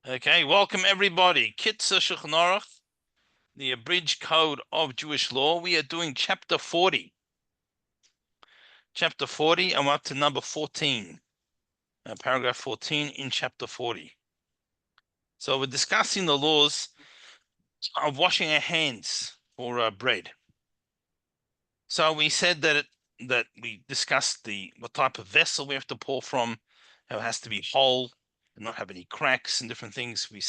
Okay, welcome everybody. Kitzur Shulchan Aruch, the abridged code of Jewish law. We are doing chapter 40. Chapter 40, and we're up to number 14. Paragraph 14 in chapter 40. So we're discussing the laws of washing our hands for bread. So we said that we discussed what type of vessel we have to pour from, how it has to be whole and not have any cracks and different things. We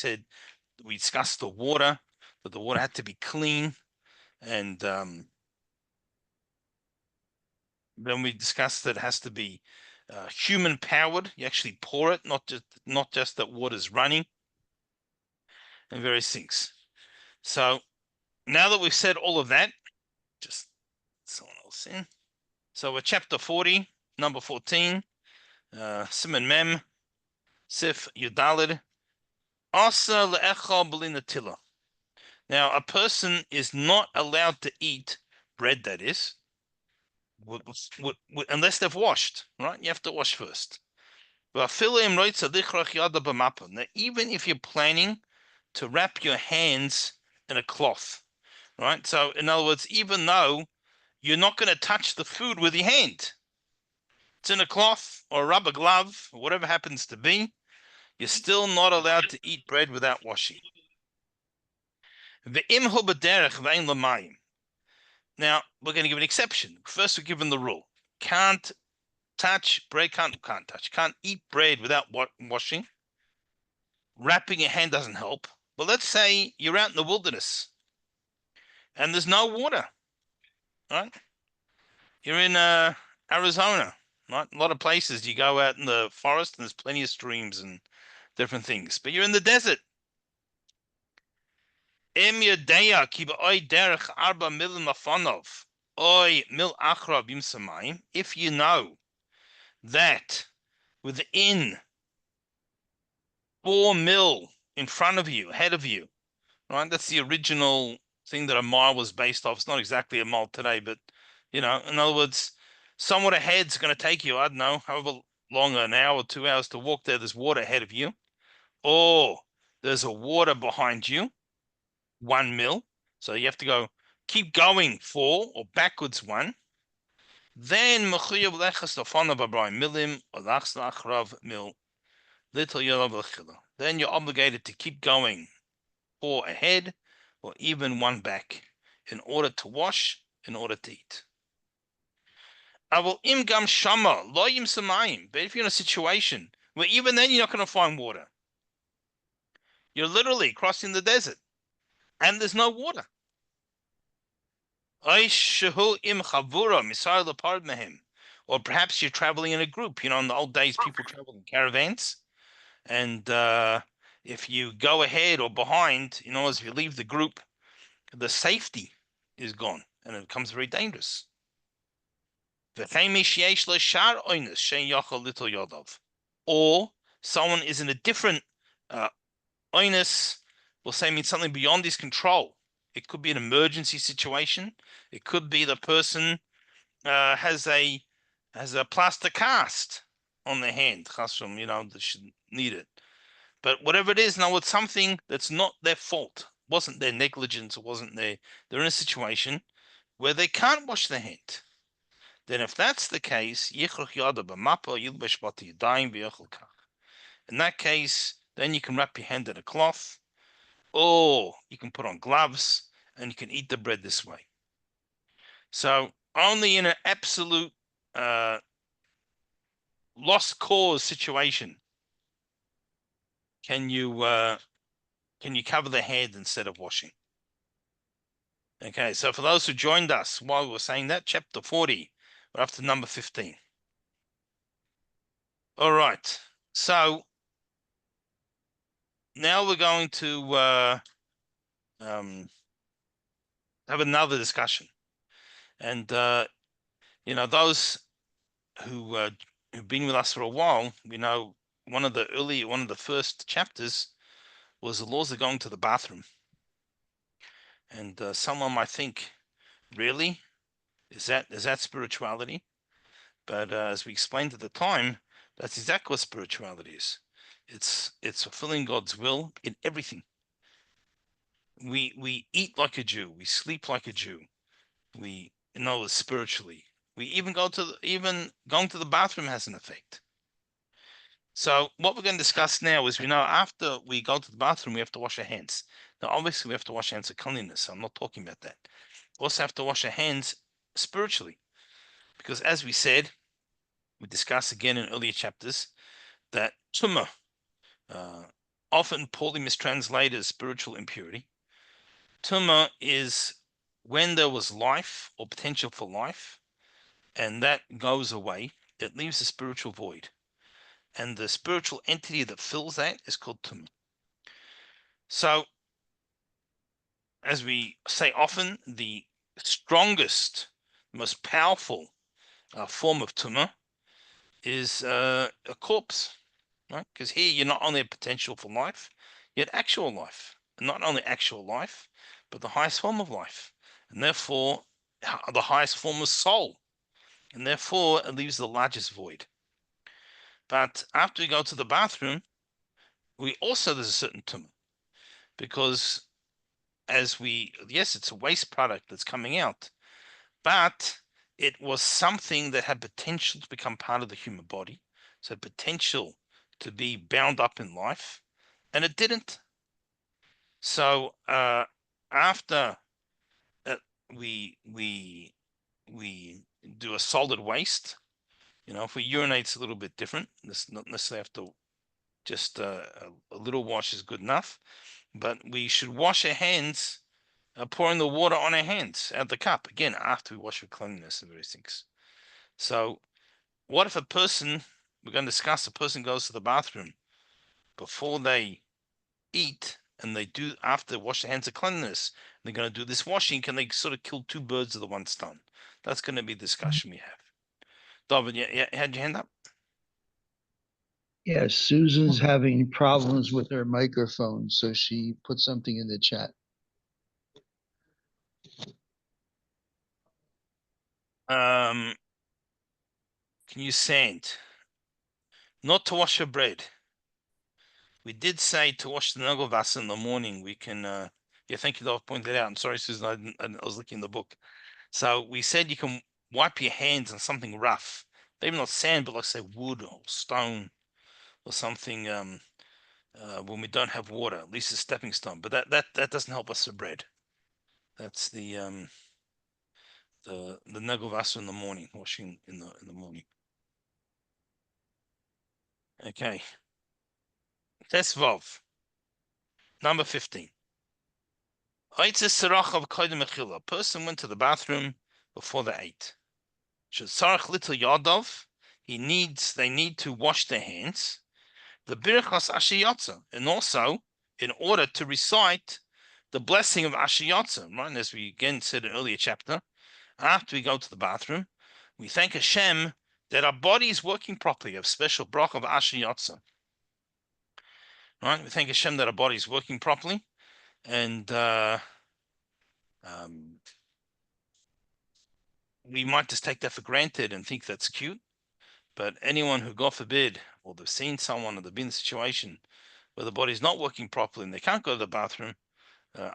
discussed the water, that the water had to be clean, and then we discussed that it has to be human powered. You actually pour it, not just that water's running, and various things. So now that we've said all of that, just someone else in. So we're chapter 40, number 14, Siman Mem, Sif Yudalid, Asa le'echal b'linatila. Now, a person is not allowed to eat bread, that is, unless they've washed, right? You have to wash first. Now, even if you're planning to wrap your hands in a cloth, right? So, in other words, even though you're not going to touch the food with your hand, it's in a cloth or a rubber glove, or whatever happens to be, you're still not allowed to eat bread without washing. Now, we're going to give an exception. First, we're given the rule. Can't eat bread without washing. Wrapping your hand doesn't help. But let's say you're out in the wilderness and there's no water, right? You're in Arizona, right? A lot of places you go out in the forest and there's plenty of streams and different things. But you're in the desert. If you know that within 4 mil in front of you, ahead of you, right? That's the original thing that a mile was based off. It's not exactly a mile today, but in other words, somewhat ahead's going to take you, I don't know, however long, an hour or 2 hours to walk there. There's water ahead of you, or there's a water behind you, 1 mil. So you have to keep going 4 or backwards 1. Then then you're obligated to keep going 4 ahead or even 1 back in order to wash, in order to eat. But if you're in a situation where even then you're not going to find water, you're literally crossing the desert and there's no water. Or perhaps you're traveling in a group. In the old days, people traveled in caravans. And if you go ahead or behind, as you leave the group, the safety is gone and it becomes very dangerous. Or someone is in a different onus, will say means something beyond his control. It could be an emergency situation. It could be the person has a plaster cast on their hand, that should need it. But whatever it is, now it's something that's not their fault. It wasn't their negligence. It wasn't they're in a situation where they can't wash their hand. Then if that's the case, in that case, then you can wrap your hand in a cloth, or you can put on gloves, and you can eat the bread this way. So only in an absolute lost cause situation can you cover the hand instead of washing. Okay, so for those who joined us while we were saying that, chapter 40, we're up to number 15. All right, so now we're going to have another discussion. And, those who've been with us for a while, one of the first chapters was the laws of going to the bathroom. And someone might think, really? Is that spirituality? But as we explained at the time, that's exactly what spirituality is. It's fulfilling God's will in everything. We eat like a Jew. We sleep like a Jew. We know spiritually. We even going to the bathroom has an effect. So what we're going to discuss now is, we know after we go to the bathroom, we have to wash our hands. Now, obviously, we have to wash our hands for cleanliness. So I'm not talking about that. We also have to wash our hands spiritually, because as we said, we discussed again in earlier chapters that tumah, often poorly mistranslated as spiritual impurity. Tumah is when there was life or potential for life, and that goes away. It leaves a spiritual void. And the spiritual entity that fills that is called tumah. So, as we say often, the strongest, most powerful form of tumah is a corpse, right? Because here you're not only a potential for life, yet actual life. And not only actual life, but the highest form of life. And therefore, the highest form of soul. And therefore, it leaves the largest void. But after we go to the bathroom, there's a certain tumah. Because yes, it's a waste product that's coming out, but it was something that had potential to become part of the human body. So potential to be bound up in life, and it didn't. So after we do a solid waste, if we urinate, it's a little bit different. This not necessarily have to just a little wash is good enough, but we should wash our hands, pouring the water on our hands out the cup again after we wash for cleanliness and various things. So what if we're going to discuss, a person goes to the bathroom before they eat, and after they wash their hands of cleanliness, they're going to do this washing? Can they sort of kill two birds with the one stone? That's going to be the discussion we have. David, yeah, had your hand up? Yes, Susan's having problems with her microphone, so she put something in the chat. Can you send not to wash your bread? We did say to wash the nagovas in the morning. We can, thank you, Dov pointed out. I'm sorry, Susan, I was looking in the book. So we said you can wipe your hands on something rough, maybe not sand, but like say wood or stone or something. When we don't have water, at least a stepping stone. But that doesn't help us for bread. That's the nagovas in the morning, washing in the morning. Okay. Tesvav, number 15. A person went to the bathroom before they ate. They need to wash their hands. The birchas ashiyotza, and also in order to recite the blessing of ashiyotza, right? As we again said in an earlier chapter, after we go to the bathroom, we thank Hashem that our body is working properly. We have special brach of ashiyotza, right? We thank Hashem that our body is working properly, and we might just take that for granted and think that's cute. But anyone who, God forbid, or they've seen someone or they've been in a situation where the body's not working properly and they can't go to the bathroom,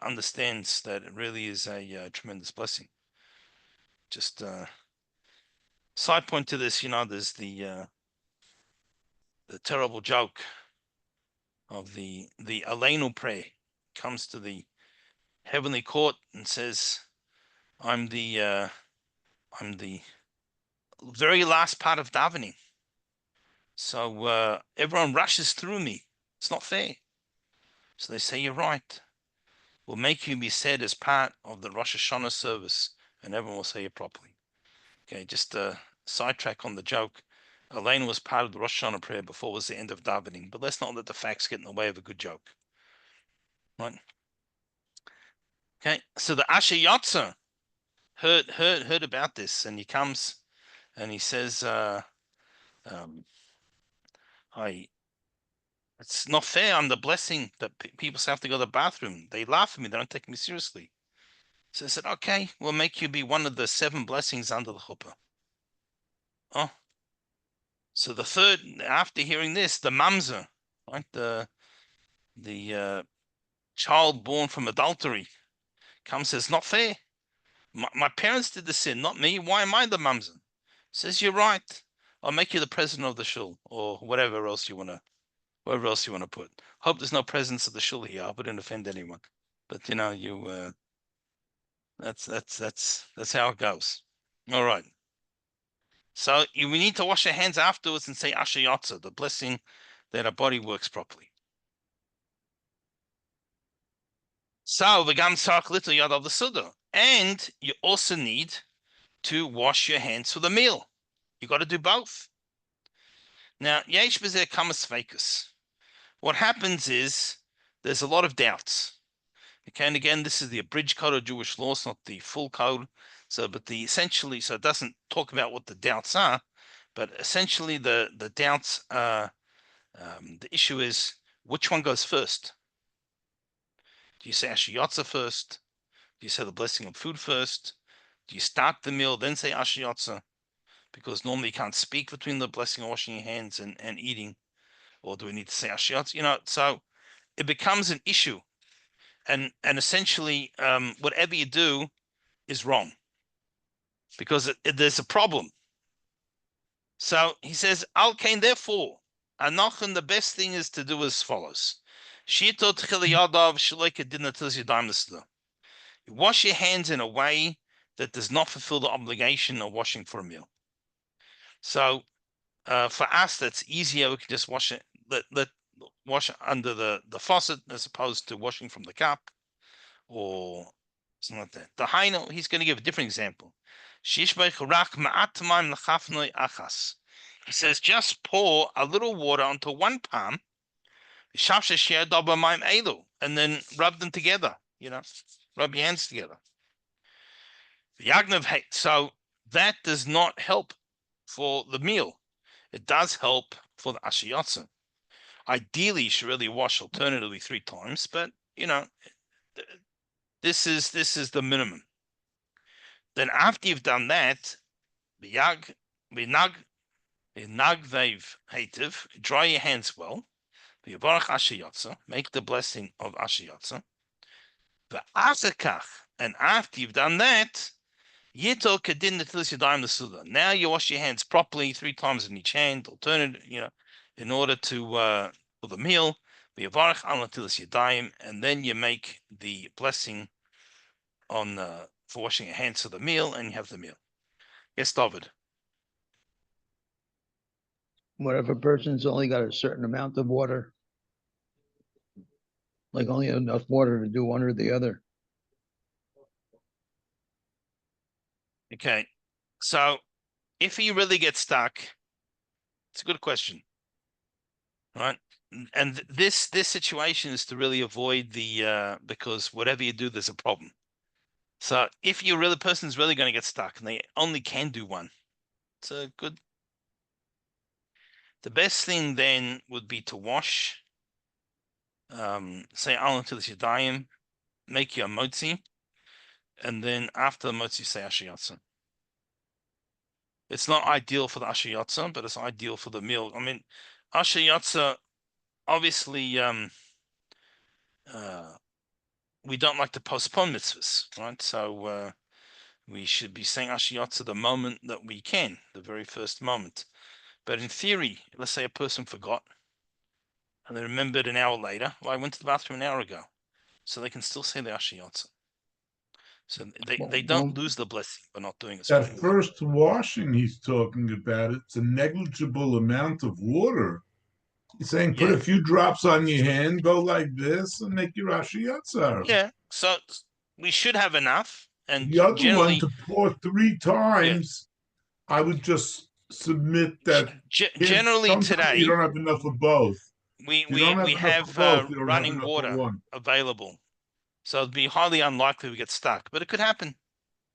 understands that it really is a tremendous blessing. Just side point to this, there's the terrible joke of the Aleinu prayer. Comes to the heavenly court and says, I'm the very last part of davening. So everyone rushes through me. It's not fair. So they say, you're right. We'll make you be said as part of the Rosh Hashanah service, and everyone will say it properly. Okay, just a sidetrack on the joke. Elaine was part of the Rosh Hashanah prayer before it was the end of davening, but let's not let the facts get in the way of a good joke. Right? Okay, so the Asher Yotzer heard about this, and he comes and he says, it's not fair. I'm the blessing that people have to go to the bathroom. They laugh at me. They don't take me seriously. So I said, okay, we'll make you be one of the 7 blessings under the chuppah. Oh. So the third, after hearing this, the mamzer, right? The child born from adultery comes, says, not fair. My parents did the sin, not me. Why am I the mamzer? Says, you're right. I'll make you the president of the shul, or whatever else you wanna, wherever else you wanna put. Hope there's no presence of the shul here. I wouldn't offend anyone, but that's how it goes. All right. So we need to wash our hands afterwards and say Asher Yotza, the blessing that our body works properly. So v'gam tzarich litul yad al v'suda, and you also need to wash your hands for the meal. You got to do both. Now, yesh b'zeh kamas feikus. What happens is there's a lot of doubts. Okay, and again, this is the abridged code of Jewish law, it's not the full code. So, but the essentially, so it doesn't talk about what the doubts are, but essentially the doubts are, the issue is which one goes first. Do you say Asher Yotza first? Do you say the blessing of food first? Do you start the meal, then say Asher Yotza? Because normally you can't speak between the blessing of washing your hands and eating. Or do we need to say Asher Yotza? So it becomes an issue. And essentially, whatever you do is wrong. Because there's a problem. So he says, Al Kain, therefore, Anachan, the best thing is to do as follows. Wash your hands in a way that does not fulfill the obligation of washing for a meal. So for us, that's easier. We can just wash it, let wash it under the faucet as opposed to washing from the cup or something like that. The Haino, he's going to give a different example. He says, just pour a little water onto one palm, and then rub them together, rub your hands together. So that does not help for the meal. It does help for the Asher Yotza. Ideally, you should really wash alternatively 3 times, but this is the minimum. Then after you've done that, dry your hands well. Make the blessing of Asher Yotza. And after you've done that, now you wash your hands properly 3 times in each hand, alternate, in order to for the meal. And then you make the blessing on for washing your hands for the meal, and you have the meal. Yes, David. What if a person's only got a certain amount of water? Like only enough water to do one or the other? Okay. So if he really gets stuck, it's a good question. Right? And this situation is to really avoid the because whatever you do, there's a problem. So if the person's really going to get stuck and they only can do one, it's a good. The best thing then would be to wash. Say Al Natilas Yadayim, make your motzi, and then after the motzi say Asher Yotza. It's not ideal for the Asher Yotza, but it's ideal for the meal. I mean, Asher Yotza, obviously, we don't like to postpone mitzvahs, right? So we should be saying Asher Yotza the moment that we can, the very first moment. But in theory, let's say a person forgot and they remembered an hour later. Well, I went to the bathroom an hour ago, so they can still say the Asher Yotza. So they don't lose the blessing by not doing it. That first washing he's talking about, it's a negligible amount of water. He's saying put a few drops on your hand, go like this, and make your Asher Yotza. Yeah, so we should have enough. And the other one to pour 3 times, I would just submit that generally today you don't have enough of both. We have running water available, so it'd be highly unlikely we get stuck, but it could happen.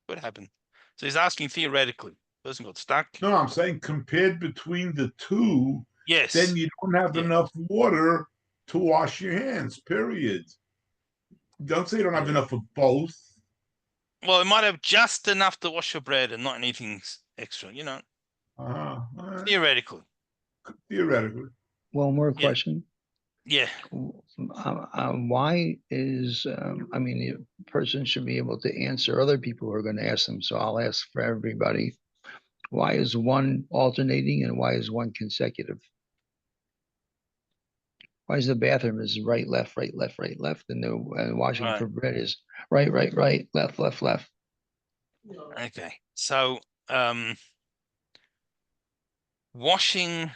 Could happen. So he's asking theoretically. Person got stuck. No, I'm saying compared between the two, yes, then you don't have enough water to wash your hands. Period. Don't say you don't have enough of both. Well, it might have just enough to wash your bread and not anything extra, Theoretically. Theoretically. One more question. Yeah. Why is, I mean, a person should be able to answer other people who are going to ask them. So I'll ask for everybody. Why is one alternating and why is one consecutive? Why is the bathroom is right, left, right, left, right, left, and the washing Right. for bread is right, right, right, left, left, left? Okay. So washing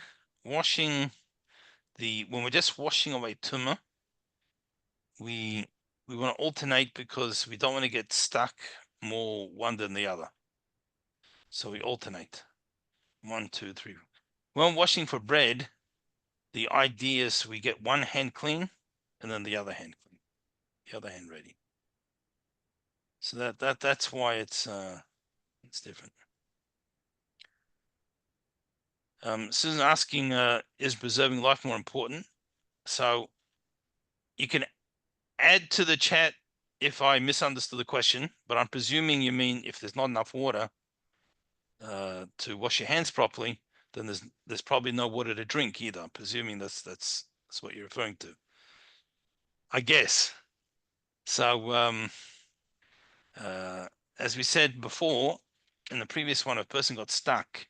when we're just washing away tumor, we want to alternate because we don't want to get stuck more one than the other. So we alternate. 1, 2, 3. When washing for bread, the idea is we get one hand clean and then the other hand clean, the other hand ready. So that's why it's different. Susan asking, is preserving life more important? So you can add to the chat if I misunderstood the question, but I'm presuming you mean if there's not enough water to wash your hands properly, then there's probably no water to drink either. I'm presuming that's what you're referring to, I guess. So as we said before in the previous one, a person got stuck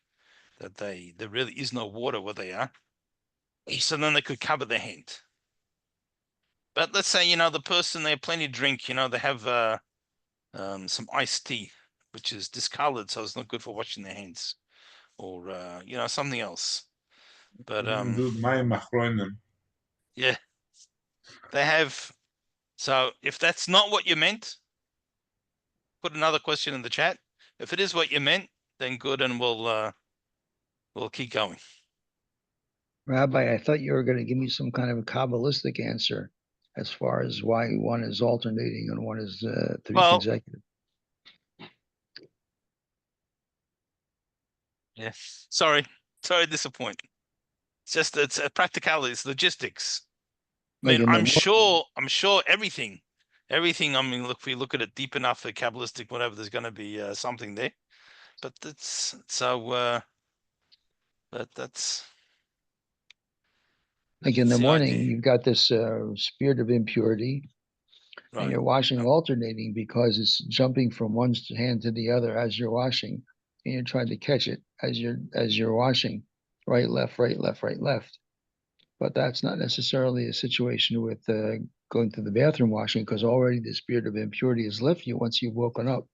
that there really is no water where they are, so then they could cover their hand. But let's say the person, they have plenty to drink, they have some iced tea which is discolored, so it's not good for washing their hands, or something else. But yeah, they have. So if that's not what you meant, put another question in the chat. If it is what you meant, then good, and we'll keep going. Rabbi, I thought you were going to give me some kind of a Kabbalistic answer as far as why one is alternating and one is three consecutive. Yeah, sorry to disappoint. It's a practicality, it's logistics. I mean, I'm sure everything. I mean, look, if we look at it deep enough, the Kabbalistic, whatever, there's going to be something there. But that's so. That's like in the the morning, idea. you've got this spirit of impurity, and Right. you're washing alternating because it's jumping from one hand to the other as you're washing, and you're trying to catch it as you're washing, right, left, right, left, right, left. But that's not necessarily a situation with going to the bathroom washing, because already the spirit of impurity has left you once you've woken up.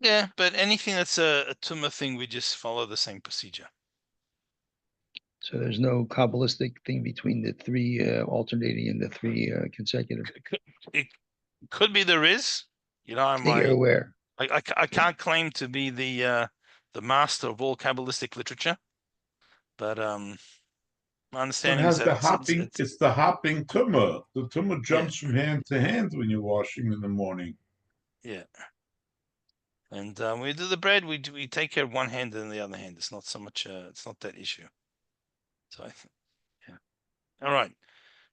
Yeah, but anything that's a tumor thing, we just follow the same procedure. So there's no Kabbalistic thing between the three alternating and the three consecutive. It could be there is. I'm That you're aware. I can't claim to be the master of all Kabbalistic literature, but my understanding is that it's the hopping tumor. The tumor jumps yeah. from hand to hand when you're washing in the morning. Yeah. And when we do the bread, we take care of one hand and the other hand. It's not so much. It's not that issue. So yeah. All right.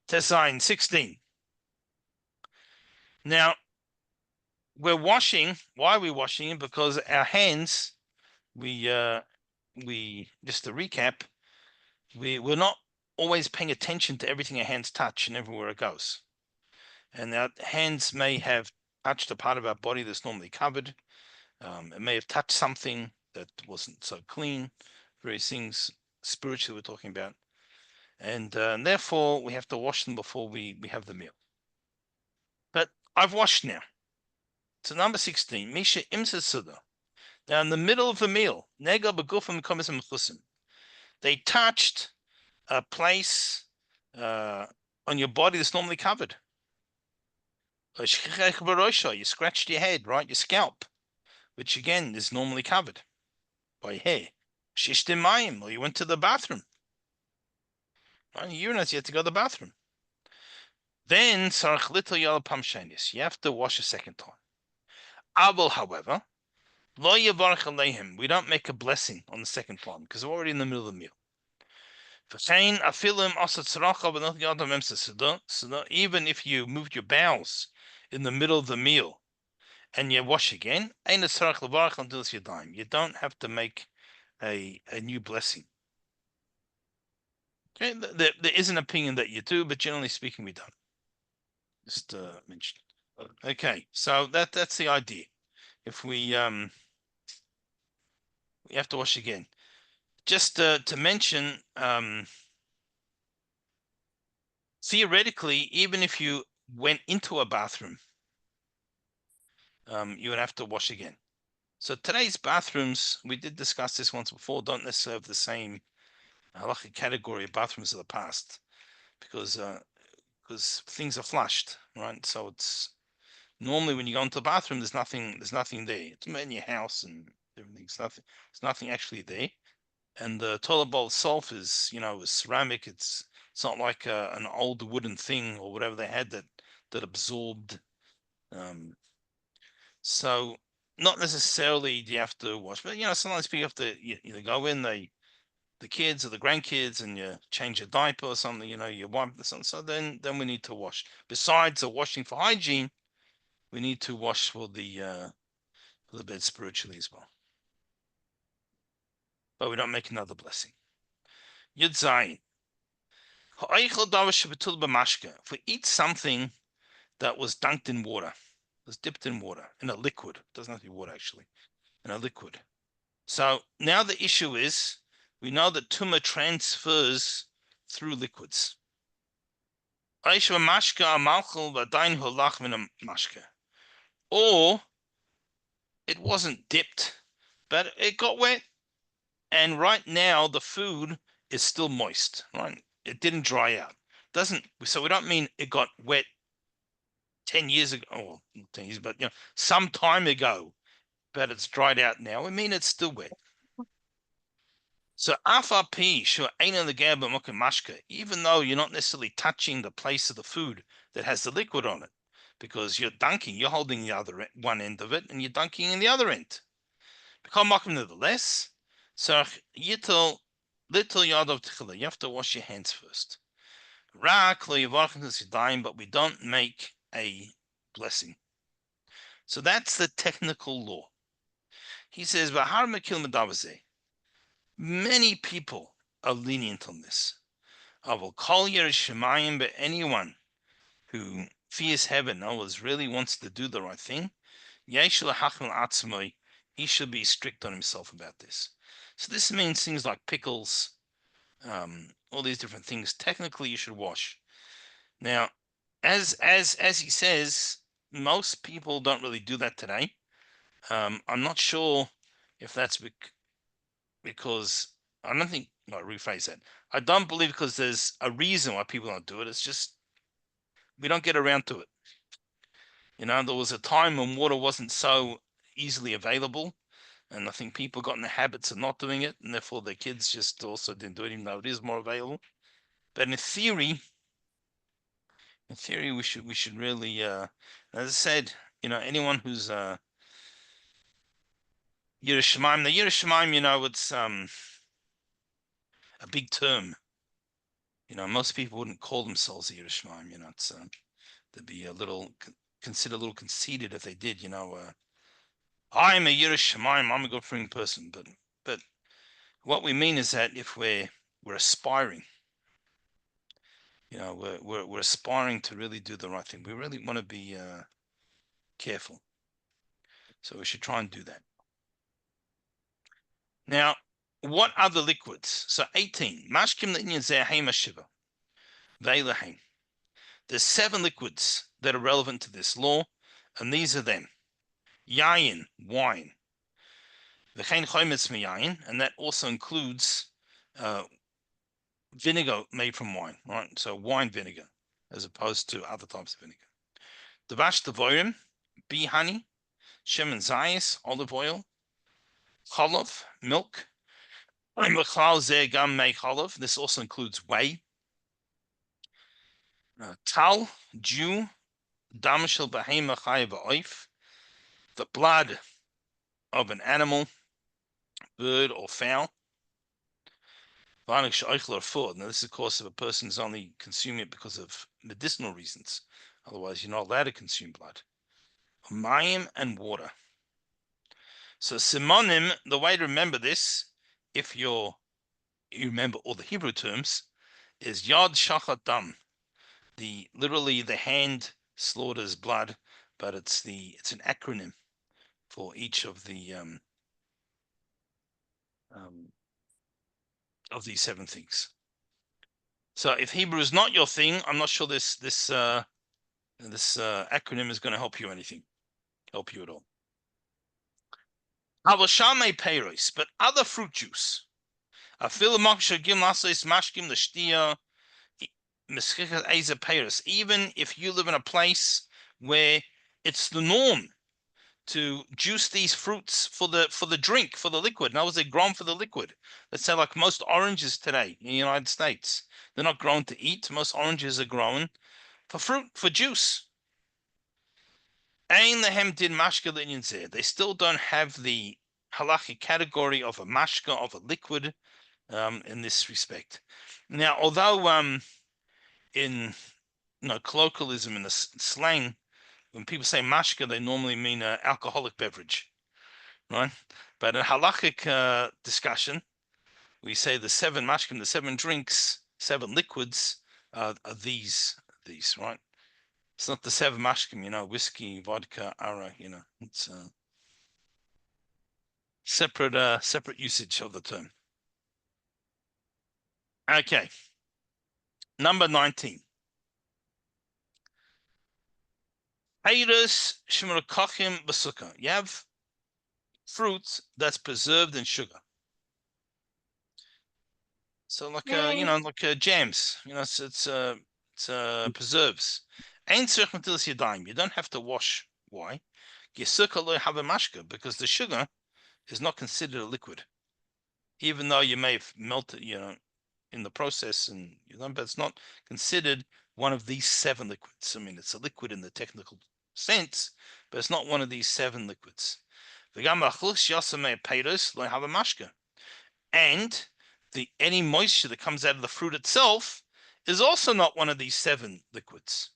Test sign 16. Now we're washing. Why are we washing? Because our hands. We just to recap. We're not always paying attention to everything our hands touch and everywhere it goes. And our hands may have touched a part of our body that's normally covered. It may have touched something that wasn't so clean. Various things spiritually we're talking about. And therefore, we have to wash them before we have the meal. But I've washed now. So number 16, Misha Imsa Suda. Now in the middle of the meal, Nega Begufim Komisim Chusim. They touched a place on your body that's normally covered. You scratched your head, right? Your scalp, which again is normally covered by hair. Shishtimayim, or you went to the bathroom. Right? You had to go to the bathroom. Then you have to wash a second time. Abel, however, we don't make a blessing on the second time because we're already in the middle of the meal. So even if you moved your bowels in the middle of the meal and you wash again, you don't have to make a new blessing. Okay, there is an opinion that you do, but generally speaking, we don't. Just mention. Okay, so that's the idea. If we have to wash again. Just to mention, theoretically, even if you went into a bathroom, you would have to wash again. So today's bathrooms, we did discuss this once before, don't necessarily have the same halachic category of bathrooms of the past, because things are flushed, right? So it's normally when you go into the bathroom, there's nothing there. It's in your house and everything's nothing. There's nothing actually there. And the toilet bowl itself is, is ceramic. It's not like an old wooden thing or whatever they had that absorbed. So not necessarily do you have to wash, but sometimes people have to go in, the kids or the grandkids, and you change a diaper or something. You wipe something. So then we need to wash. Besides the washing for hygiene, we need to wash for the bed spiritually as well. But we don't make another blessing. Yud Zayin. If we eat something that was dunked in water, was dipped in water, in a liquid, it doesn't have to be water actually, in a liquid. So now the issue is, we know that tumah transfers through liquids. Or it wasn't dipped, but it got wet. And right now the food is still moist, right? It didn't dry out. So we don't mean it got wet 10 years ago, or not 10 years, but some time ago, but it's dried out now. We mean it's still wet. So even though you're not necessarily touching the place of the food that has the liquid on it, because you're holding the other one end of it, and you're dunking in the other end. Nevertheless, so you have to wash your hands first. But we don't make a blessing. So that's the technical law. He says, many people are lenient on this. But anyone who fears heaven, really wants to do the right thing, he should be strict on himself about this. So this means things like pickles, all these different things. Technically, you should wash. Now, as he says, most people don't really do that today. I'm not sure if that's because I don't think. No, rephrase that. I don't believe because there's a reason why people don't do it. It's just we don't get around to it. There was a time when water wasn't so easily available, and I think people got in the habits of not doing it, and therefore their kids just also didn't do it, even though it is more available. But in theory, we should really, as I said, anyone who's Yiras Shemaim. The Yiras Shemaim, it's a big term. Most people wouldn't call themselves Yiras Shemaim. It's they'd be considered a little conceited if they did. I'm a Yiras Shemaim. I'm a God-fearing person. But what we mean is that if we're aspiring, we're aspiring to really do the right thing. We really want to be careful. So we should try and do that. Now, what are the liquids? So 18. Mashkim Shiva. There's 7 liquids that are relevant to this law, and these are them. Yayin, wine. And that also includes vinegar made from wine, right? So wine vinegar, as opposed to other types of vinegar. Davash Devorim, bee honey, shemen zayis, olive oil, cholov, milk. This also includes whey. Tal, dew, damashel behema chayav oif, the blood of an animal, bird or fowl. Now, this is, of course, if a person is only consuming it because of medicinal reasons. Otherwise, you're not allowed to consume blood. Mayim and water. So simonim, the way to remember this, if you remember all the Hebrew terms, is Yad Shachat Dam. Literally the hand slaughters blood, but it's an acronym for each of the of these 7 things. So if Hebrew is not your thing, I'm not sure this acronym is going to help you at all. Avashame peiros, but other fruit juice. Even if you live in a place where it's the norm to juice these fruits for the drink, for the liquid. In other words, they're grown for the liquid. Let's say like most oranges today in the United States, they're not grown to eat. Most oranges are grown for fruit, for juice. They still don't have the halachic category of a mashka, of a liquid, in this respect. Now, although in colloquialism, in the slang, when people say mashka, they normally mean an alcoholic beverage, right? But in halachic discussion, we say the 7 mashkim, the 7 drinks, 7 liquids are these, right? It's not the 7 mashkim, whiskey, vodka, ara, it's separate usage of the term. Okay. Number 19. Peiros shemrakachim b'sukkah. You have fruit that's preserved in sugar. So like jams, it's preserves. Ain't you don't have to wash. Why? Have a mashka, because the sugar is not considered a liquid, even though you may have melted, in the process, but it's not considered one of these 7 liquids. I mean, it's a liquid in the technical sense, but it's not one of these 7 liquids. And any moisture that comes out of the fruit itself is also not one of these 7 liquids.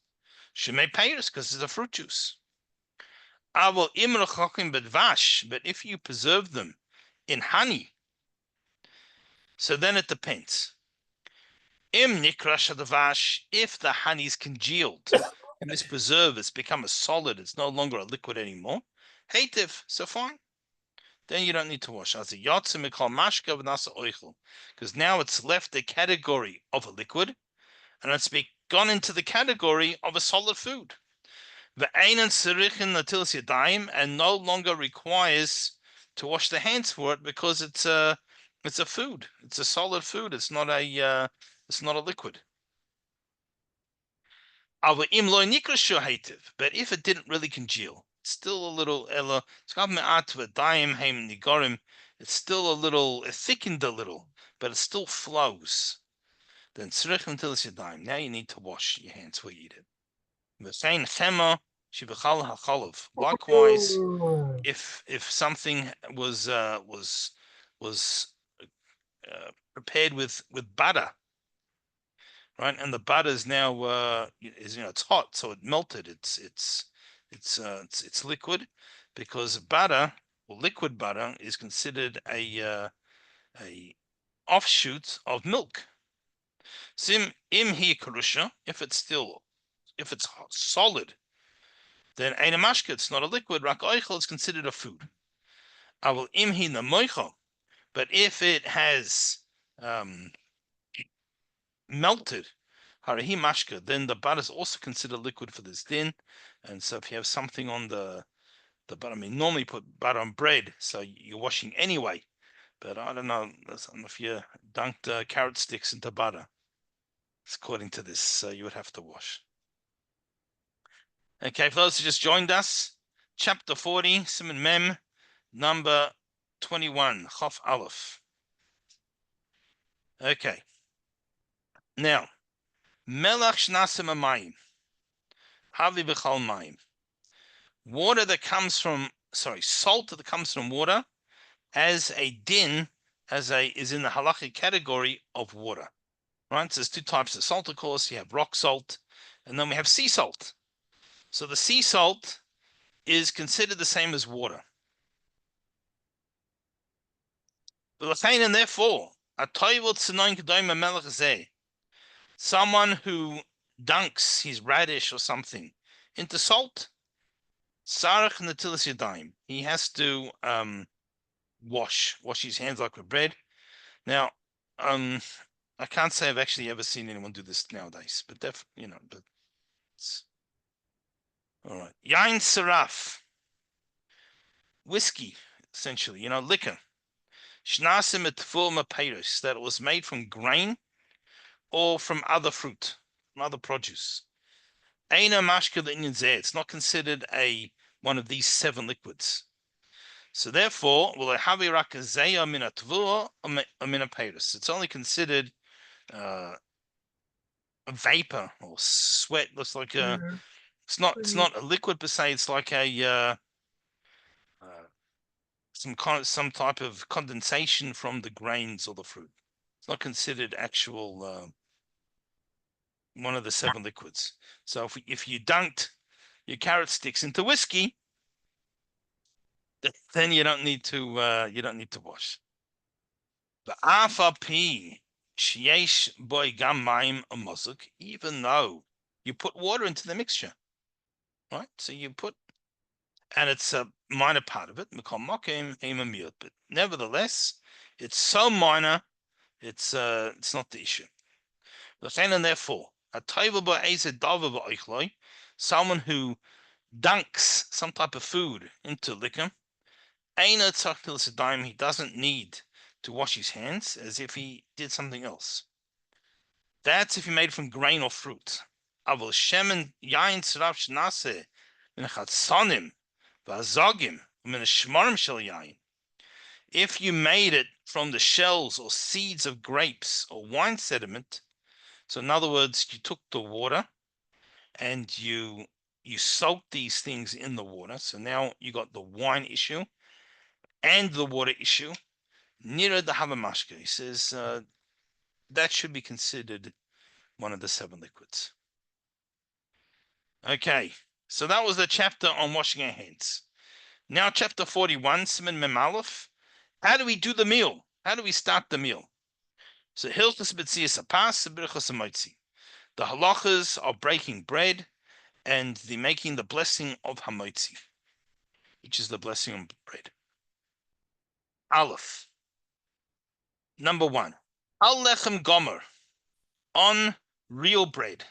Shemei peiros, because it's a fruit juice. But if you preserve them in honey, so then it depends. If the honey's congealed and this preserve has become a solid, it's no longer a liquid anymore. Heitiv, so fine. Then you don't need to wash. Because now it's left the category of a liquid, and it's gone into the category of a solid food. And no longer requires to wash the hands for it, because it's a food. It's a solid food. It's not a liquid. But if it didn't really congeal, it's still a little it's still a little, it thickened a little, but it still flows. Then now you need to wash your hands before you eat it. Likewise, if something was prepared with butter, right, and the butter is now it's hot, so it melted. It's liquid, because butter, or liquid butter, is considered a offshoot of milk. Sim imhi karusha, if it's solid, then ein mashka, it's not a liquid. Rak oichel is considered a food. Avol imhi namoichel, but if it has melted, harahi mashka, then the butter is also considered liquid for this din. And so if you have something on the butter, I mean, normally put butter on bread, so you're washing anyway. But I don't know if you dunked carrot sticks into butter, according to this, so you would have to wash. Okay, for those who just joined us, chapter 40, Siman Mem, number 21, Chof Aleph. Okay. Now, Melach Shnasim Amayim, Havi B'chal Mayim. Water that comes from, salt that comes from water, as a din, is in the halachic category of water. Right? So there's 2 types of salt, of course. You have rock salt, and then we have sea salt. So the sea salt is considered the same as water. And therefore, Someone who dunks his radish or something into salt, sarach netilas yadayim. He has to wash his hands like with bread. Now, I can't say I've actually ever seen anyone do this nowadays, but but it's all right. Yain saraf, whiskey, essentially, liquor. Shnasim etfurma peiros, that it was made from grain or from other fruit, from other produce. Eina mashka l'inyan, it's not considered one of these 7 liquids. So therefore, it's only considered a vapor or sweat. Looks like it's not a liquid per se. It's like some type of condensation from the grains or the fruit. It's not considered actual one of the 7 liquids. So if you dunked your carrot sticks into whiskey, then you don't need to wash. But even though you put water into the mixture, right? So and it's a minor part of it. But nevertheless, it's so minor, it's not the issue. And therefore, someone who dunks some type of food into liquor, he doesn't need to wash his hands as if he did something else. That's if he made it from grain or fruit. If you made it from the shells or seeds of grapes or wine sediment, so in other words, you took the water and you soaked these things in the water, so now you got the wine issue and the water issue. Nira the Havamashka, he says that should be considered one of the 7 liquids. Okay, so that was the chapter on washing our hands. Now, chapter 41, Siman Mem Aleph. How do we do the meal? How do we start the meal? So, Hilchos B'tzias Hapas, Birchos Hamotzi. The halachas are breaking bread and the making the blessing of Hamotzi, which is the blessing of bread. Aleph. Number 1. Al lechem gomer, on real bread.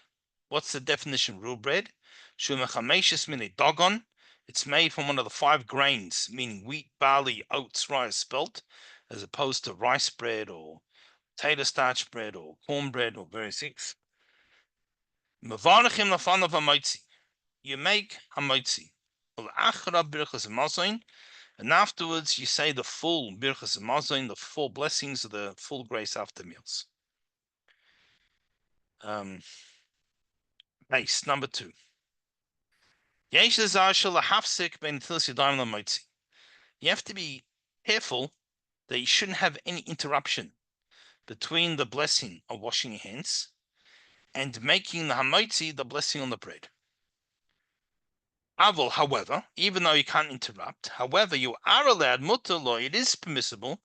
What's the definition of real bread? Dogon. It's made from one of the 5 grains, meaning wheat, barley, oats, rye, spelt, as opposed to rice bread or potato starch bread or cornbread or various things. You make hamotzi. And afterwards you say the full birchas hamazon, the full blessings of the full grace after meals. Base number 2. You have to be careful that you shouldn't have any interruption between the blessing of washing your hands and making the hamotzi, the blessing on the bread. Avol, however, even though you can't interrupt, however, you are allowed, mutter, it is permissible,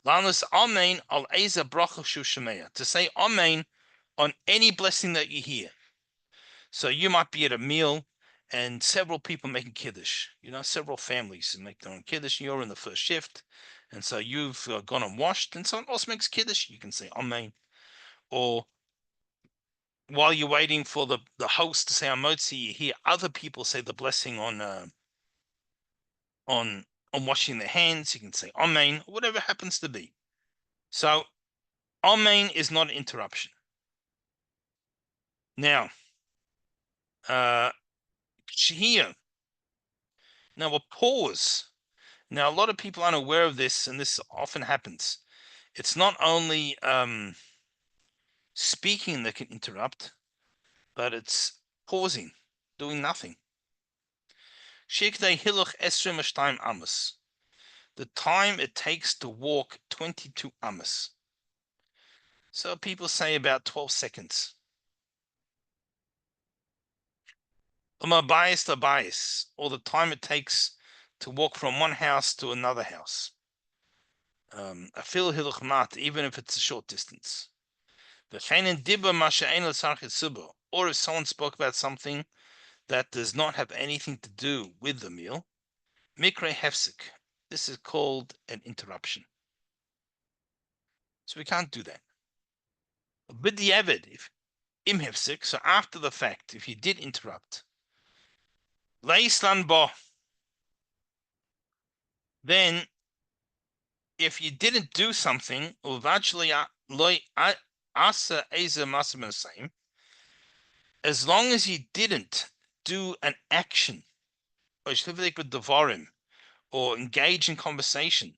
lanos amen al eza bracha shu shemeya, to say amen on any blessing that you hear. So you might be at a meal and several people making kiddush, several families make their own kiddush. You're in the first shift, and so you've gone and washed, and someone else makes kiddush. You can say amen. Or while you're waiting for the host to say hamotzi, you hear other people say the blessing on washing their hands. You can say amen, whatever it happens to be. So amen is not an interruption. Now, here. Now a pause. Now a lot of people aren't aware of this, and this often happens. It's not only speaking that can interrupt, but it's pausing, doing nothing. The time it takes to walk 22 amos. So people say about 12 seconds. Or the time it takes to walk from one house to another house. Even if it's a short distance. Or if someone spoke about something that does not have anything to do with the meal, mikre hefsik. This is called an interruption. So we can't do that. B'diavad, if im hefsik, so after the fact, if you did interrupt, leislan bo, then if you didn't do something, as long as you didn't do an action, or engage in conversation,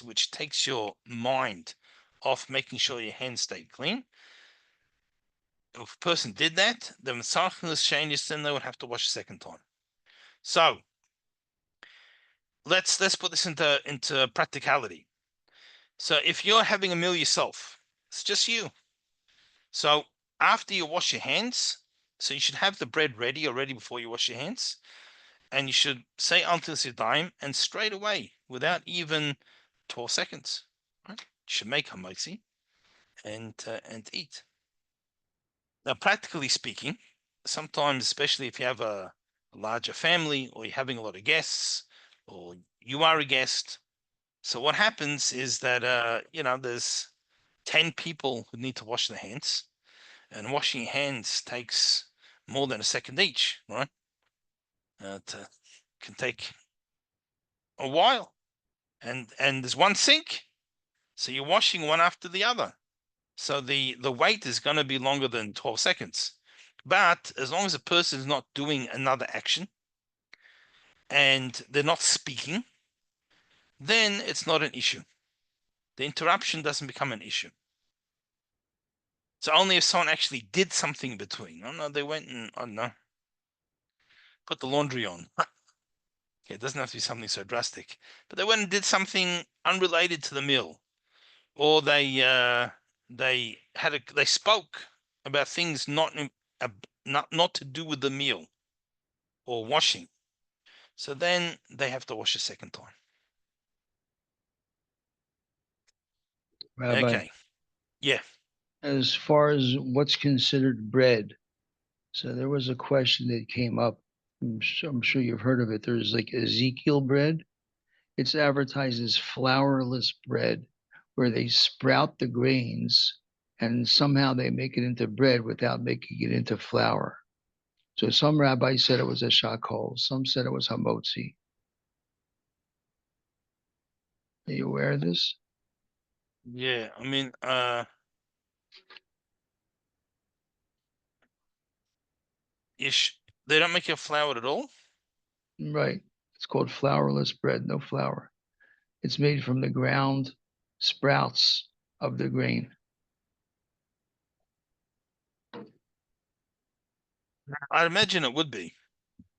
which takes your mind off making sure your hands stay clean. If a person did that, then they would have to wash a second time. So let's put this into practicality. So if you're having a meal yourself, it's just you. So after you wash your hands, so you should have the bread ready already before you wash your hands, and you should say until Siddhaim, and straight away, without even 12 seconds, right? You should make hamotzi and eat. Now, practically speaking, sometimes, especially if you have a larger family or you're having a lot of guests or you are a guest, so what happens is that there's 10 people who need to wash their hands, and washing your hands takes more than a second each, right? Can take a while, and there's one sink, so you're washing one after the other. So the wait is going to be longer than 12 seconds. But as long as a person is not doing another action and they're not speaking, then it's not an issue. The interruption doesn't become an issue. So only if someone actually did something between. Oh no, they went and, I don't know, put the laundry on. Okay, it doesn't have to be something so drastic. But they went and did something unrelated to the meal. Or they spoke about things not to do with the meal or washing. So then they have to wash a second time. Rabbi, Okay. Yeah. as far as what's considered bread, so there was a question that came up. I'm sure you've heard of it. There's like Ezekiel bread. It's advertised as flourless bread, where they sprout the grains and somehow they make it into bread without making it into flour. So some rabbis said it was a shakol, some said it was hamotzi. Are you aware of this? Yeah. I mean, they don't make it floured at all. Right. It's called flourless bread, no flour. It's made from the ground sprouts of the grain. I'd imagine it would be,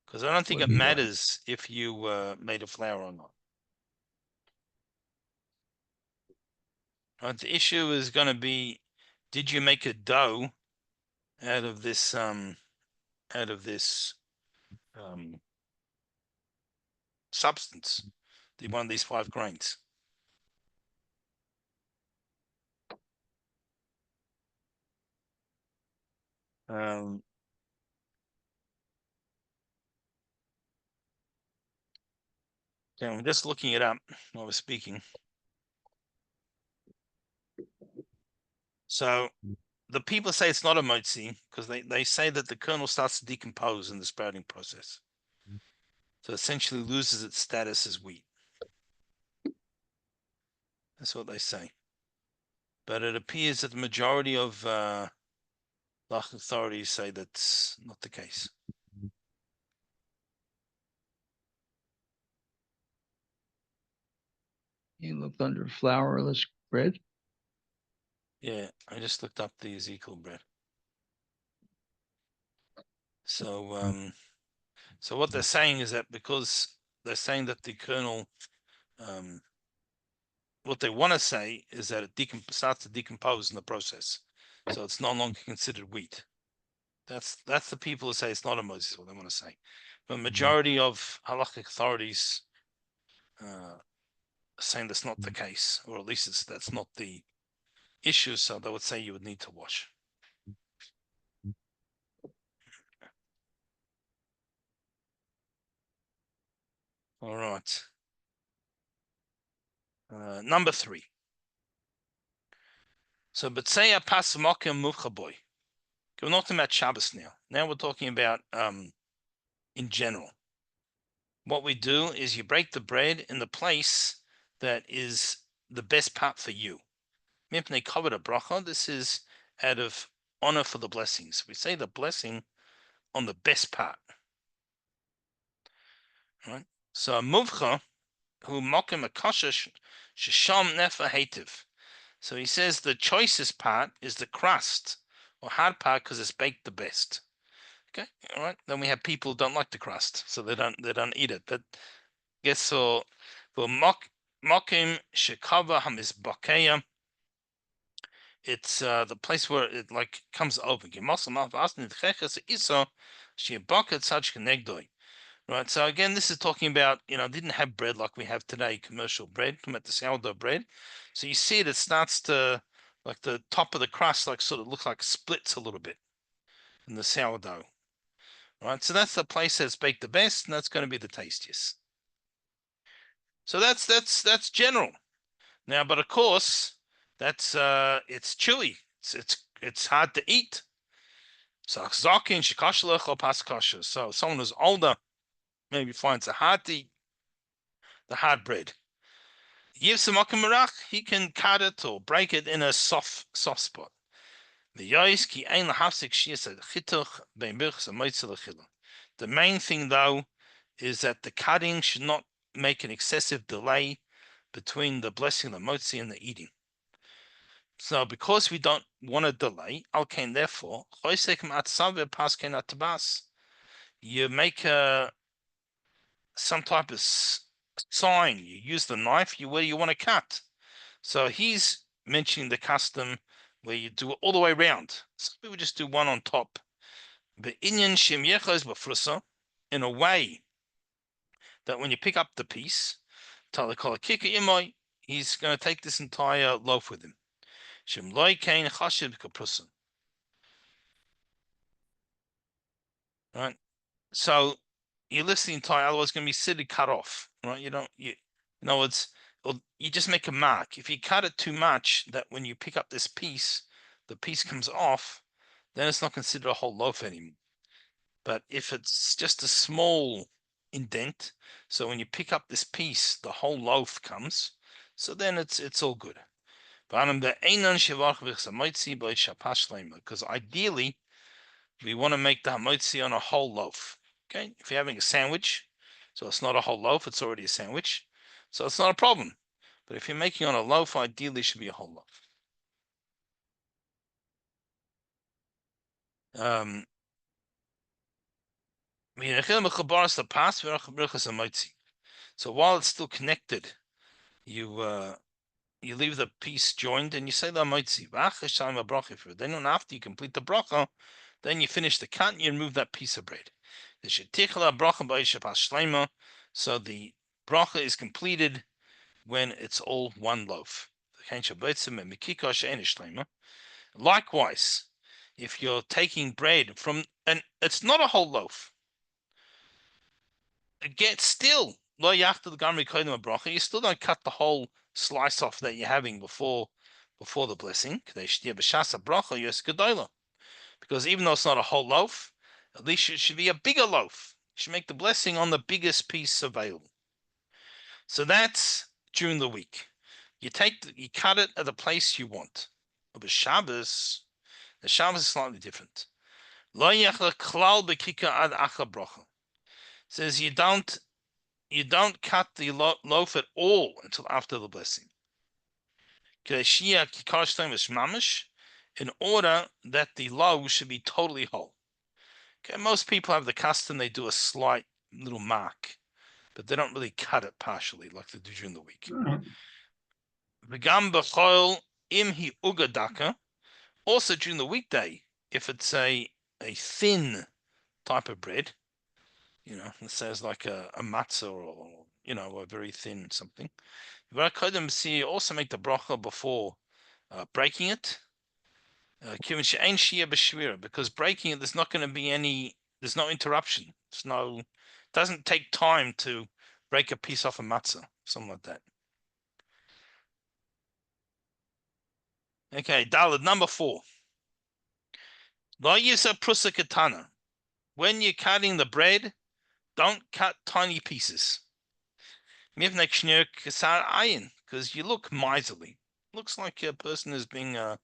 because I don't think it Would be. matters if you made a flour or not. The issue is going to be, did you make a dough out of this substance, one of these 5 grains? Okay, I'm just looking it up while we're speaking. So the people say it's not a motzi because they say that the kernel starts to decompose in the sprouting process. So essentially loses its status as wheat. That's what they say. But it appears that the majority of Lach authorities say that's not the case. You looked under flourless bread? Yeah, I just looked up the Ezekiel bread. So so what they're saying is that because they're saying that the kernel, what they want to say is that it starts to decompose in the process, so it's no longer considered wheat. That's the people who say it's not a Moses, what they want to say. But majority of halachic authorities saying that's not the case, or at least that's not the issues, so they would say you would need to wash. All right. Number 3. So, but say a pas mokim muvchaboy. We're not talking about Shabbos now. Now we're talking about in general. What we do is you break the bread in the place that is the best part for you. Mipnei covered a bracha. This is out of honor for the blessings. We say the blessing on the best part. Right? So a muvcha who mokim a kosher shesham nefa hativ. So he says the choicest part is the crust or hard part because it's baked the best. Okay, all right. Then we have people who don't like the crust, so they don't eat it. But guess so. For mokim shekava hamizbakeya, it's the place where it like comes open. Right. So again, this is talking about, didn't have bread like we have today, commercial bread, about the sourdough bread. So you see it starts to, like the top of the crust, like sort of looks like splits a little bit in the sourdough. Right. So that's the place that's baked the best, and that's going to be the tastiest. So that's general. Now, but of course, that's it's chewy. It's hard to eat. So someone who's older maybe finds it hard to eat the hard bread. He can cut it or break it in a soft spot. The main thing though is that the cutting should not make an excessive delay between the blessing of the motzi and the eating. So because we don't want to delay, alkain therefore, you make some type of sign. You use the knife where you want to cut. So he's mentioning the custom where you do it all the way around. Some people just do one on top. But in a way that when you pick up the piece, he's going to take this entire loaf with him. Right? So you lift the entire, otherwise it's going to be silly cut off. Right? In other words, you just make a mark. If you cut it too much, that when you pick up this piece, the piece comes off, then it's not considered a whole loaf anymore. But if it's just a small indent, so when you pick up this piece, the whole loaf comes, so then it's all good. Because ideally, we want to make the hamotzi on a whole loaf. Okay, if you're having a sandwich, so it's not a whole loaf, it's already a sandwich, so it's not a problem. But if you're making on a loaf, ideally it should be a whole loaf. So while it's still connected, you leave the piece joined and you say the hamotzi. Then after you complete the bracha, then you finish the cut and you remove that piece of bread. So the bracha is completed when it's all one loaf. Likewise, if you're taking bread from, and it's not a whole loaf, get still, you still don't cut the whole slice off that you're having before the blessing. Because even though it's not a whole loaf, at least it should be a bigger loaf. You should make the blessing on the biggest piece available. So that's during the week. You cut it at the place you want. But the Shabbos is slightly different. Says you don't cut the loaf at all until after the blessing. In order that the loaf should be totally whole. Okay, most people have the custom, they do a slight little mark, but they don't really cut it partially like they do during the week. Also during the weekday, if it's a thin type of bread, it says like a matzah or a very thin something. Also make the bracha before breaking it. Because breaking it, there's not going to be there's no interruption. Doesn't take time to break a piece off a matzah, something like that. Okay, Daled, number 4. Lo yisa prusa katana. When you're cutting the bread, don't cut tiny pieces. Because you look miserly. Looks like a person is being a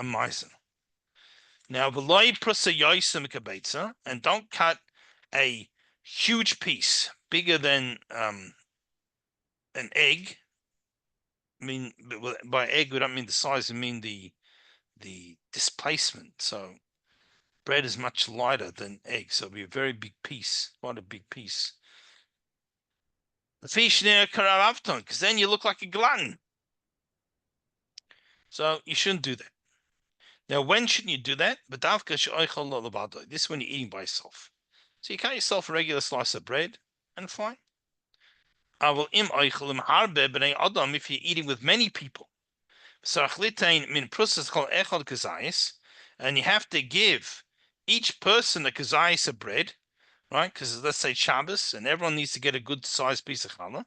miser. Now, and don't cut a huge piece bigger than an egg. I mean, by egg, we don't mean the size, we mean the displacement. So bread is much lighter than egg, so it'll be a very big piece, quite a big piece. The fish near Karavton, because then you look like a glutton. So you shouldn't do that. Now, when shouldn't you do that? This is when you're eating by yourself. So you cut yourself a regular slice of bread, and fine. If you're eating with many people, and you have to give each person a kazayis of bread, right? Because let's say Shabbos, and everyone needs to get a good sized piece of challah.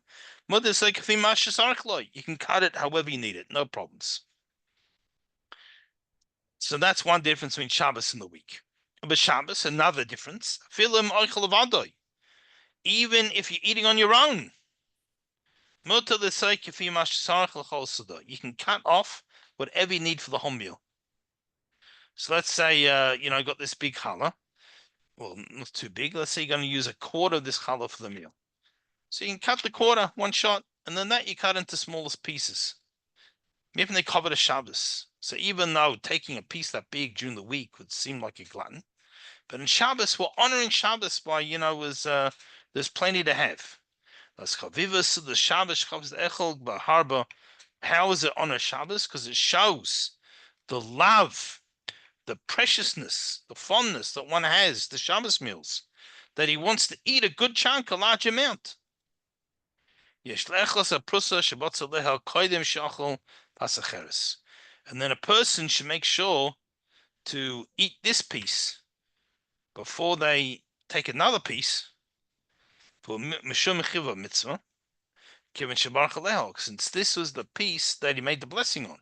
You can cut it however you need it, no problems. So that's one difference between Shabbos and the week. But Shabbos, another difference. Even if you're eating on your own, you can cut off whatever you need for the whole meal. So let's say I got this big challah. Well, not too big. Let's say you're going to use a quarter of this challah for the meal. So you can cut the quarter, one shot, and then that you cut into smallest pieces. Maybe they cover the Shabbos. So even though taking a piece that big during the week would seem like a glutton, but in Shabbos, we're honoring Shabbos by, there's plenty to have. That's Chavivas, the Shabbos, Chavivas Echel, Harba. How is it honor Shabbos? Because it shows the love, the preciousness, the fondness that one has, the Shabbos meals, that he wants to eat a good chunk, a large amount. And then a person should make sure to eat this piece before they take another piece for Mishum Chiva mitzvah, since this was the piece that he made the blessing on.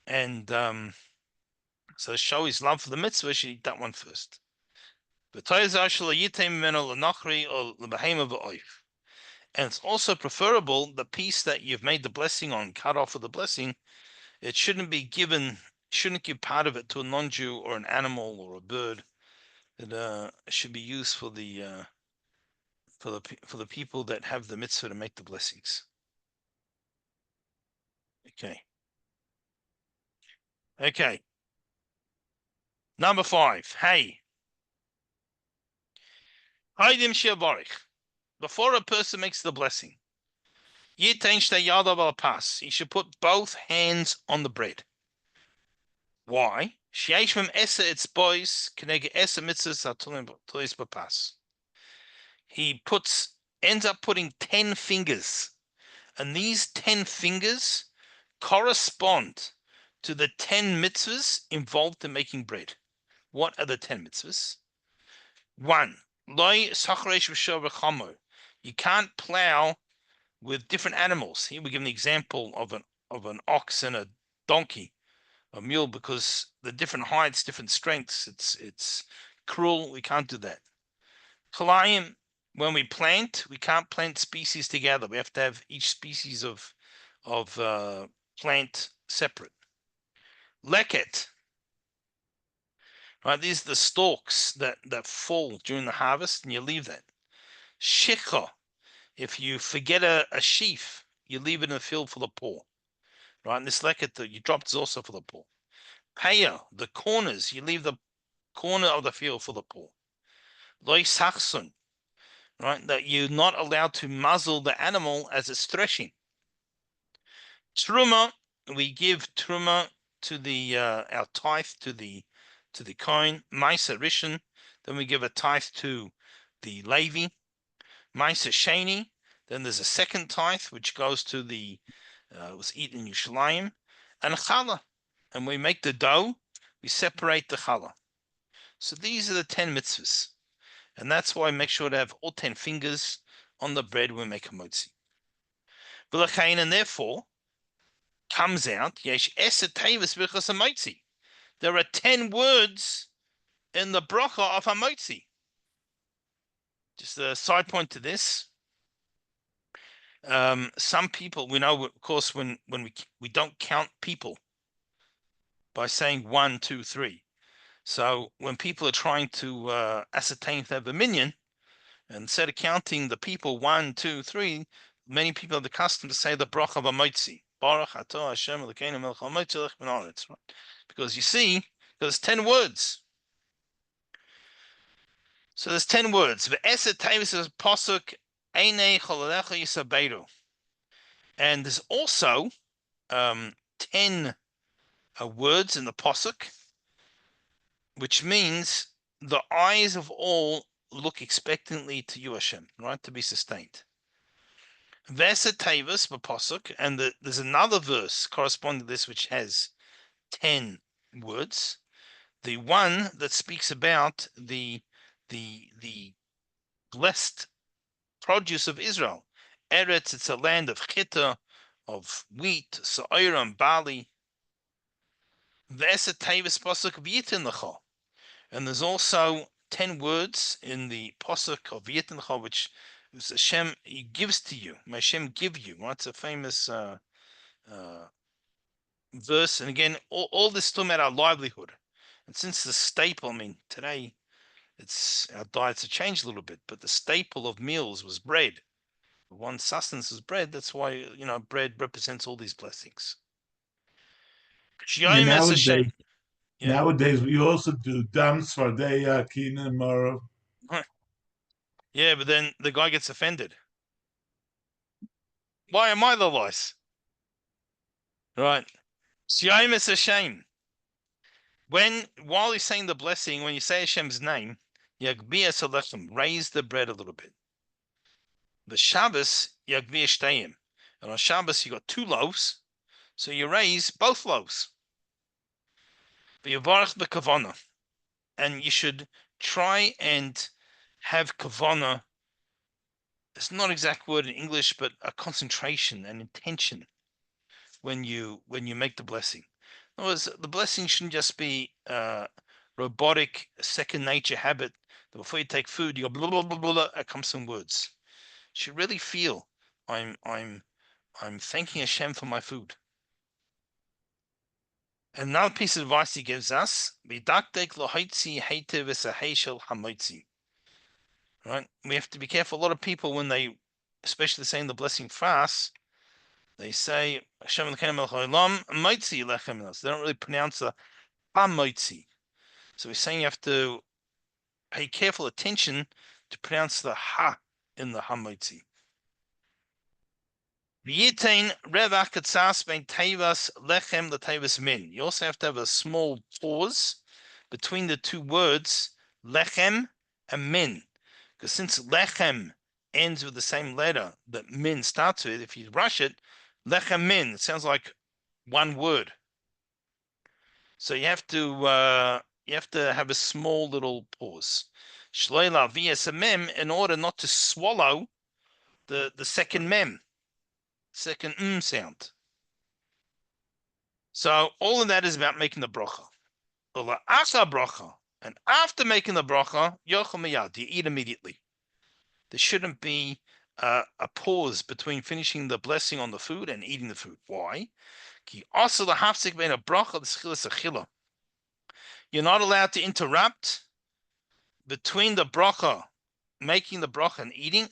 And so to show his love for the mitzvah, he should eat that one first. And it's also preferable the piece that you've made the blessing on, cut off of the blessing, it shouldn't give part of it to a non-Jew or an animal or a bird. It should be used for the people that have the mitzvah to make the blessings. Okay. Number 5. Hey. Haydim Shiavarich. Before a person makes the blessing, he should put both hands on the bread. Why? He ends up putting 10 fingers, and these 10 fingers correspond to the 10 mitzvahs involved in making bread. What are the 10 mitzvahs? 1. You can't plow with different animals. Here we give an example of an ox and a donkey, a mule, because the different heights, different strengths. It's cruel. We can't do that. Kalayim, when we plant, we can't plant species together. We have to have each species of plant separate. Leket. Right, these are the stalks that fall during the harvest, and you leave that. Shecha, if you forget a sheaf, you leave it in the field for the poor. Right, and this leket that you dropped is also for the poor. Paya, the corners, you leave the corner of the field for the poor. Loi sachsun, right, that you're not allowed to muzzle the animal as it's threshing. Truma, we give truma to the our tithe to the coin. Maisa Rishon, then we give a tithe to the Levi. Maisa Sheni, then there's a second tithe which goes to the It was eaten in Yerushalayim, and challah. And we make the dough, we separate the challah. So these are the 10 mitzvahs. And that's why I make sure to have all 10 fingers on the bread when we make a motzi. And therefore, comes out, yesh eser tevus b'chas hamotzi. There are 10 words in the bracha of hamotzi. Just a side point to this. Some people, we know, of course, when we don't count people by saying 1, 2, 3. So when people are trying to ascertain if they have a minyan, and instead of counting the people 1, 2, 3, many people have the custom to say the bracha b'motzi. Baruch atah Hashem Elokeinu melech hamotzi lech min haaretz. Because you see, there's 10 words. So there's 10 words. Ve'eser tevus is pasuk einei cholalecha yisaberu. And there's also 10 words in the pasuk, which means the eyes of all look expectantly to you, Hashem, right, to be sustained. Ve'eser tevus b'pasuk, and there's another verse corresponding to this which has 10 words. The one that speaks about the blessed produce of Israel. Eretz, it's a land of chita, of wheat, sa'ira and barley. Ve'eser tevus pasuk v'yitin lecha. And there's also 10 words in the pasuk of v'yitin lecha, which Hashem He gives to you. May Hashem give you. Right? It's a famous verse. And again, all this is talking about our livelihood. And since the staple, I mean, today our diets have changed a little bit, but the staple of meals was bread. One sustenance is bread. That's why, bread represents all these blessings. Yeah, nowadays, Yeah. nowadays we also do dam svardeya kina marav. Yeah, but then the guy gets offended. Why am I the lice? Right. Shiyam is Hashem. While he's saying the blessing, when you say Hashem's name, Yagbiyah Salechem, raise the bread a little bit. The Shabbos, Yagbiyah Shtayim. And on Shabbos, you got 2 loaves, so you raise both loaves. V'yavarach b'kavana. And you should try and have kavana. It's not exact word in English, but a concentration and intention when you make the blessing. In other words, the blessing shouldn't just be robotic, second nature habit that before you take food, you go blah blah blah blah. It comes some words. You should really feel I'm thanking Hashem for my food. Another piece of advice he gives us: right? We have to be careful. A lot of people, when they, especially saying the blessing fast, they say Hashem Elokeinu melech motzi lechem. They don't really pronounce the ha-motzi. So he's saying you have to pay careful attention to pronounce the ha in the ha-motzi. V'yitain revach katsas bein tevas lechem letevas min. You also have to have a small pause between the 2 words lechem and min, because since lechem ends with the same letter that min starts with, if you rush it, lechem min, it sounds like one word. So you have to have a small little pause. Shloila v'yas mem, in order not to swallow the second mem, second sound. So all of that is about making the bracha. And after making the bracha, yochel miyad, you eat immediately. There shouldn't be a pause between finishing the blessing on the food and eating the food. Why? You're not allowed to interrupt between the bracha, making the bracha and eating,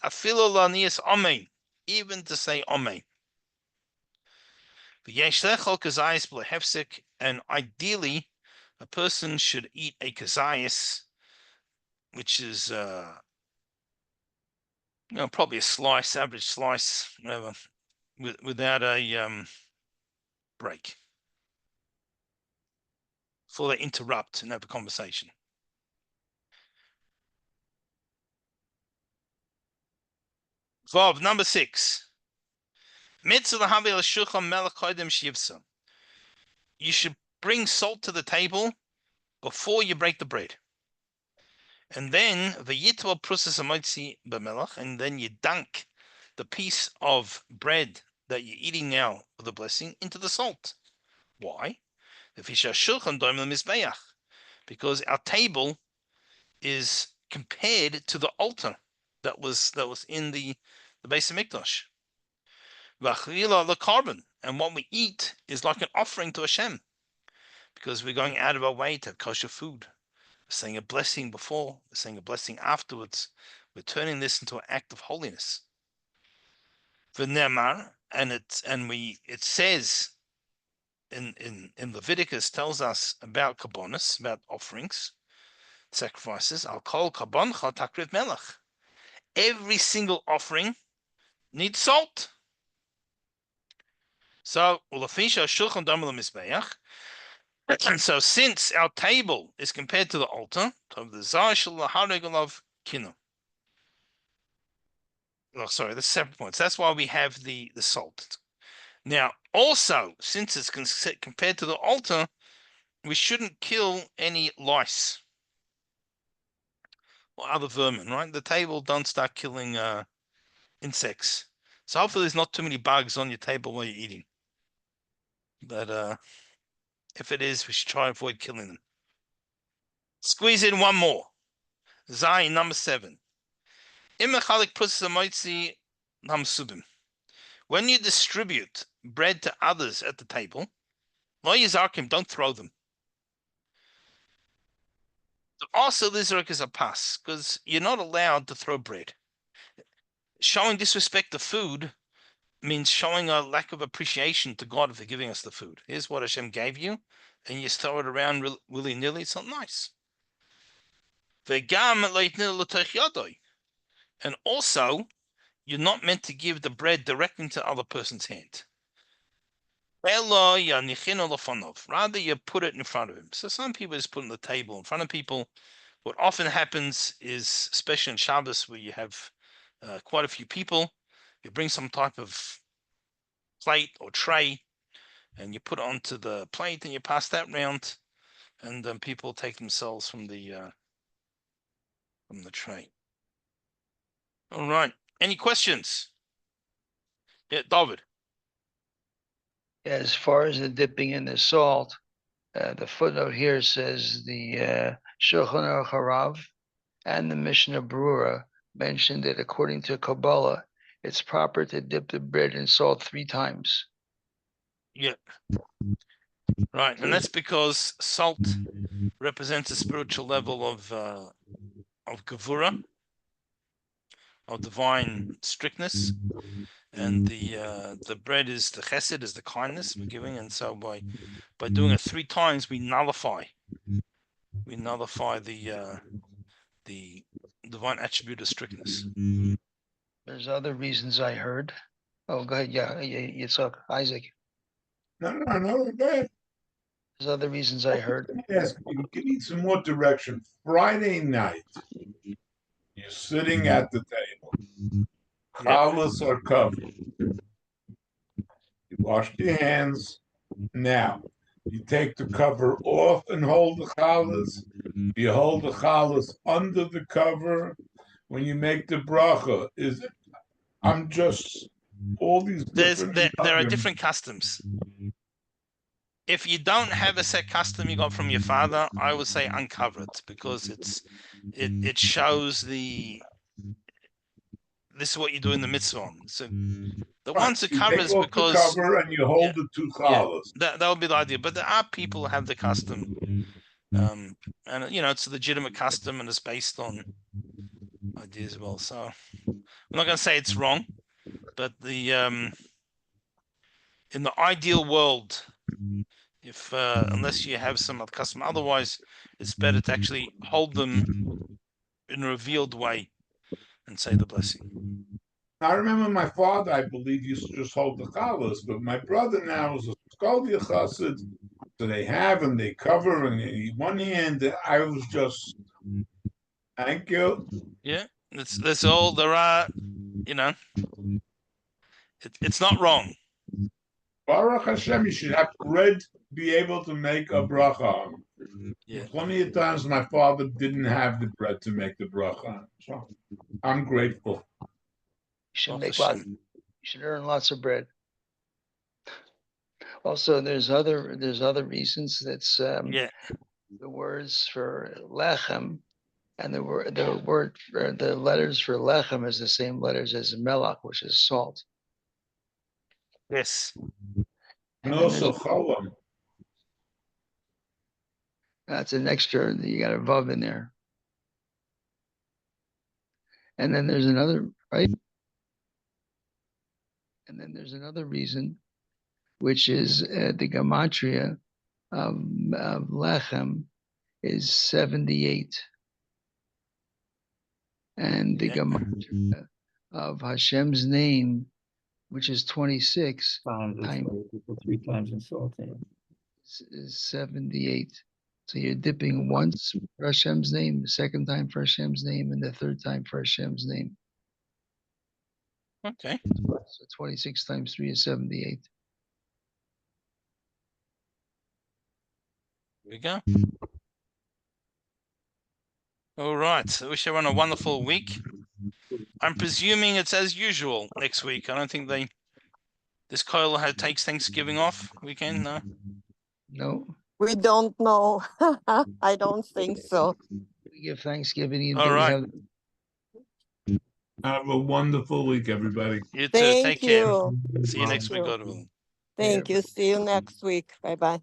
even to say amen. And ideally, a person should eat a kazayas, which is probably a slice, average slice, whatever, without a break, before they interrupt and have a conversation. Vav, number 6. You should bring salt to the table before you break the bread. And then and then you dunk the piece of bread that you're eating now for the blessing into the salt. Why? Because our table is compared to the altar that was in the base of Mikdash. The carbon, and what we eat is like an offering to Hashem, because we're going out of our way to have kosher food. We're saying a blessing before, we're saying a blessing afterwards. We're turning this into an act of holiness. V'nemar, and it says in Leviticus, tells us about kabbonis, about offerings, sacrifices. Al kol kabboncha takriv melech. Every single offering needs salt. So so since our table is compared to the altar, oh, sorry, the 7 points. That's why we have the salt. Now, also, since it's compared to the altar, we shouldn't kill any lice or other vermin, right? The table, don't start killing insects. So hopefully there's not too many bugs on your table while you're eating. But if it is, we should try and avoid killing them. Squeeze in one more. Zayin, number 7. When you distribute bread to others at the table, don't throw them. Also, lizark is a pass, because you're not allowed to throw bread. Showing disrespect to food means showing a lack of appreciation to God for giving us the food. Here's what Hashem gave you, and you throw it around willy-nilly. It's not nice. And also, you're not meant to give the bread directly into the other person's hand. Rather, you put it in front of him. So some people just put it on the table in front of people. What often happens is, especially in Shabbos, where you have quite a few people, you bring some type of plate or tray, and you put it onto the plate, and you pass that round, and then people take themselves from the tray. All right. Any questions? Yeah, David. As far as the dipping in the salt, the footnote here says the Shulchan Aruch Harav and the Mishnah Brura mentioned that according to Kabbalah, it's proper to dip the bread in salt 3 times. Yeah. Right, and that's because salt represents a spiritual level of gevura, of divine strictness, and the bread is the chesed, is the kindness we're giving, and so by doing it 3 times, we nullify the divine attribute of strictness. There's other reasons I heard. Oh, go ahead. Yeah, Yitchok, Isaac. No, go ahead. There's other reasons I heard. Yes, you need some more direction. Friday night, you're sitting at the table. Challahs are covered. You washed your hands. Now, you take the cover off and hold the challahs. You hold the challahs under the cover. When you make the bracha, is it? I'm just all these different. There are different customs. If you don't have a set custom you got from your father, I would say uncover it, because it shows this is what you do in the mitzvah. So the ones that cover is because the cover and you hold the 2 challahs. That would be the idea. But there are people who have the custom, and it's a legitimate custom, and it's based on ideas as well. So I'm not going to say it's wrong, but in the ideal world, if unless you have some other custom, otherwise it's better to actually hold them in a revealed way and say the blessing. I remember my father, I believe, used to just hold the challahs, but my brother now is a Skodia chassid, so they have and they cover, and one hand, I was just, thank you. Yeah, that's all there are. It's not wrong. Baruch Hashem, you should have bread to be able to make a bracha on. Yeah. Plenty of times my father didn't have the bread to make the bracha on. So I'm grateful. You should Baruch make lots. Hashem. You should earn lots of bread. Also, there's other reasons. That's Yeah. the words for lechem, and the word for the letters for lechem is the same letters as melach, which is salt. Yes. And then also there's- cholam. That's an extra. You got a vav in there. And then there's another, right? And then there's another reason, which is the gematria of lechem is 78. And the Yeah. gematria of Hashem's name, which is 26, Times Time. it's 3 times insulting. is 78. So you're dipping once for Hashem's name, the second time for Hashem's name, and the third time for Hashem's name. Okay. So 26 times 3 is 78. Here we go. All right. I wish everyone a wonderful week. I'm presuming it's as usual next week. I don't think this Kyle takes Thanksgiving off weekend. No. No, We don't know. I don't think so. we give Thanksgiving even All though we right. have. Have a wonderful week, everybody. You too. Thank Take care. you. See you next week, you. God willing. Thank you. See you next week. Bye bye.